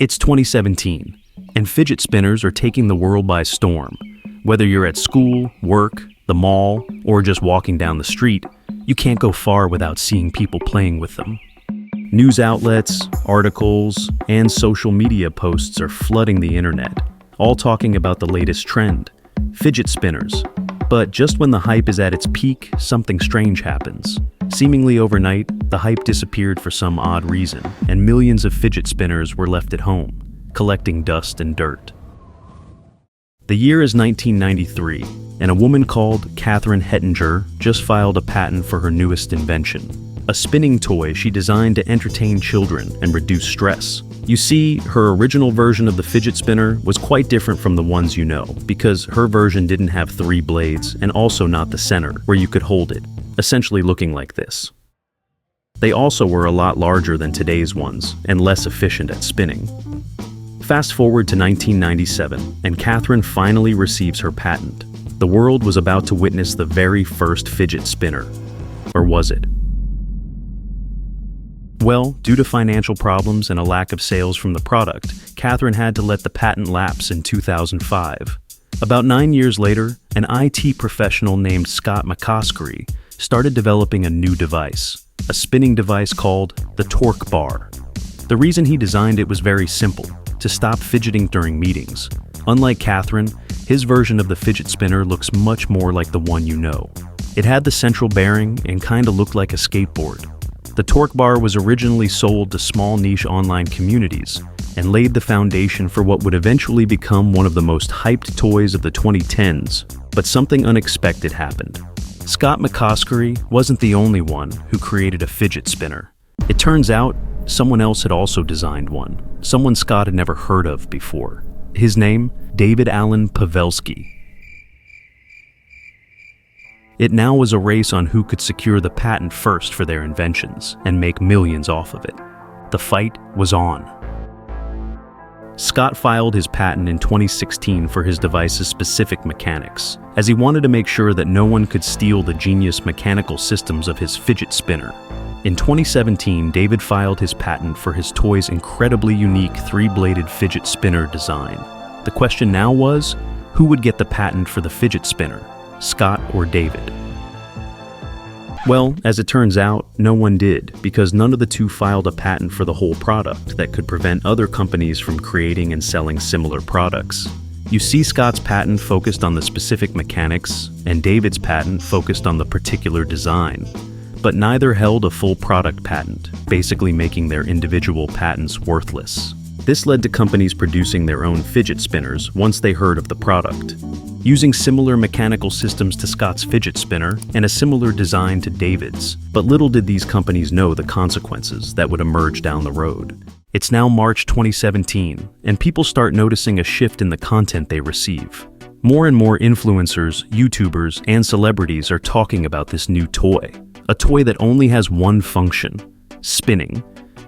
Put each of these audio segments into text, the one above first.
It's 2017, and fidget spinners are taking the world by storm. Whether you're at school, work, the mall, or just walking down the street, you can't go far without seeing people playing with them. News outlets, articles, and social media posts are flooding the internet, all talking about the latest trend, fidget spinners. But just when the hype is at its peak, something strange happens. Seemingly overnight, the hype disappeared for some odd reason, and millions of fidget spinners were left at home, collecting dust and dirt. The year is 1993, and a woman called Hettinger just filed a patent for her newest invention, a spinning toy she designed to entertain children and reduce stress. You see, her original version of the fidget spinner was quite different from the ones you know, because her version didn't have 3 blades and also not the center, where you could hold it, essentially looking like this. They also were a lot larger than today's ones and less efficient at spinning. Fast forward to 1997, and Catherine finally receives her patent. The world was about to witness the very first fidget spinner. Or was it? Well, due to financial problems and a lack of sales from the product, Catherine had to let the patent lapse in 2005. About 9 years later, an IT professional named McCosker started developing a new device, a spinning device called the Torqbar. The reason he designed it was very simple: to stop fidgeting during meetings. Unlike Catherine, his version of the fidget spinner looks much more like the one you know. It had the central bearing and kinda looked like a skateboard. The Torqbar was originally sold to small niche online communities and laid the foundation for what would eventually become one of the most hyped toys of the 2010s. But something unexpected happened. McCosker wasn't the only one who created a fidget spinner. It turns out someone else had also designed one, someone Scott had never heard of before. His name, David Allen Pavelski. It now was a race on who could secure the patent first for their inventions and make millions off of it. The fight was on. Scott filed his patent in 2016 for his device's specific mechanics, as he wanted to make sure that no one could steal the genius mechanical systems of his fidget spinner. In 2017, David filed his patent for his toy's incredibly unique 3-bladed fidget spinner design. The question now was, who would get the patent for the fidget spinner, Scott or David? Well, as it turns out, no one did, because none of the two filed a patent for the whole product that could prevent other companies from creating and selling similar products. You see, Scott's patent focused on the specific mechanics, and David's patent focused on the particular design. But neither held a full product patent, basically making their individual patents worthless. This led to companies producing their own fidget spinners once they heard of the product. Using similar mechanical systems to Scott's fidget spinner and a similar design to David's, but little did these companies know the consequences that would emerge down the road. It's now March 2017, and people start noticing a shift in the content they receive. More and more influencers, YouTubers, and celebrities are talking about this new toy. A toy that only has one function: spinning.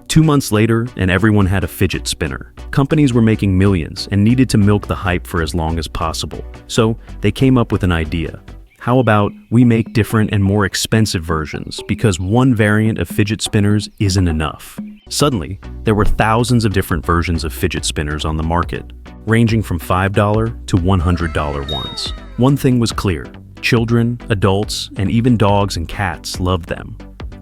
2 months later, and everyone had a fidget spinner. Companies were making millions and needed to milk the hype for as long as possible. So they came up with an idea. How about we make different and more expensive versions, because one variant of fidget spinners isn't enough. Suddenly, there were thousands of different versions of fidget spinners on the market, ranging from $5 to $100 ones. One thing was clear: children, adults, and even dogs and cats loved them.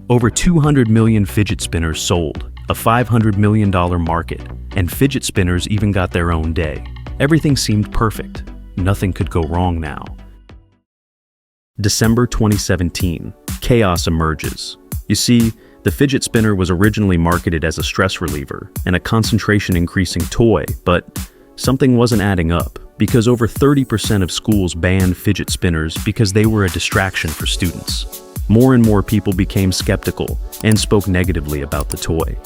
Over 200 million fidget spinners sold, a $500 million market, and fidget spinners even got their own day. Everything seemed perfect. Nothing could go wrong now. December 2017, chaos emerges. You see, the fidget spinner was originally marketed as a stress reliever and a concentration-increasing toy, but something wasn't adding up, because over 30% of schools banned fidget spinners because they were a distraction for students. More and more people became skeptical and spoke negatively about the toy.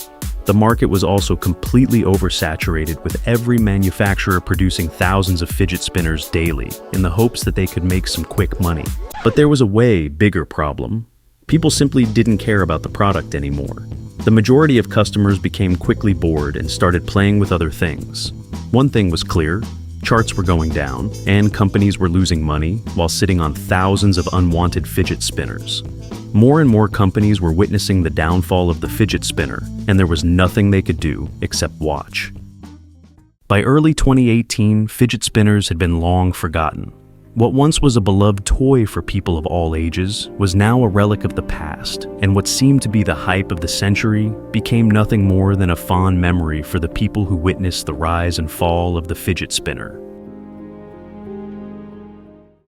The market was also completely oversaturated, with every manufacturer producing thousands of fidget spinners daily in the hopes that they could make some quick money. But there was a way bigger problem. People simply didn't care about the product anymore. The majority of customers became quickly bored and started playing with other things. One thing was clear: charts were going down, and companies were losing money while sitting on thousands of unwanted fidget spinners. More and more companies were witnessing the downfall of the fidget spinner, and there was nothing they could do except watch. By early 2018, fidget spinners had been long forgotten. What once was a beloved toy for people of all ages was now a relic of the past, and what seemed to be the hype of the century became nothing more than a fond memory for the people who witnessed the rise and fall of the fidget spinner.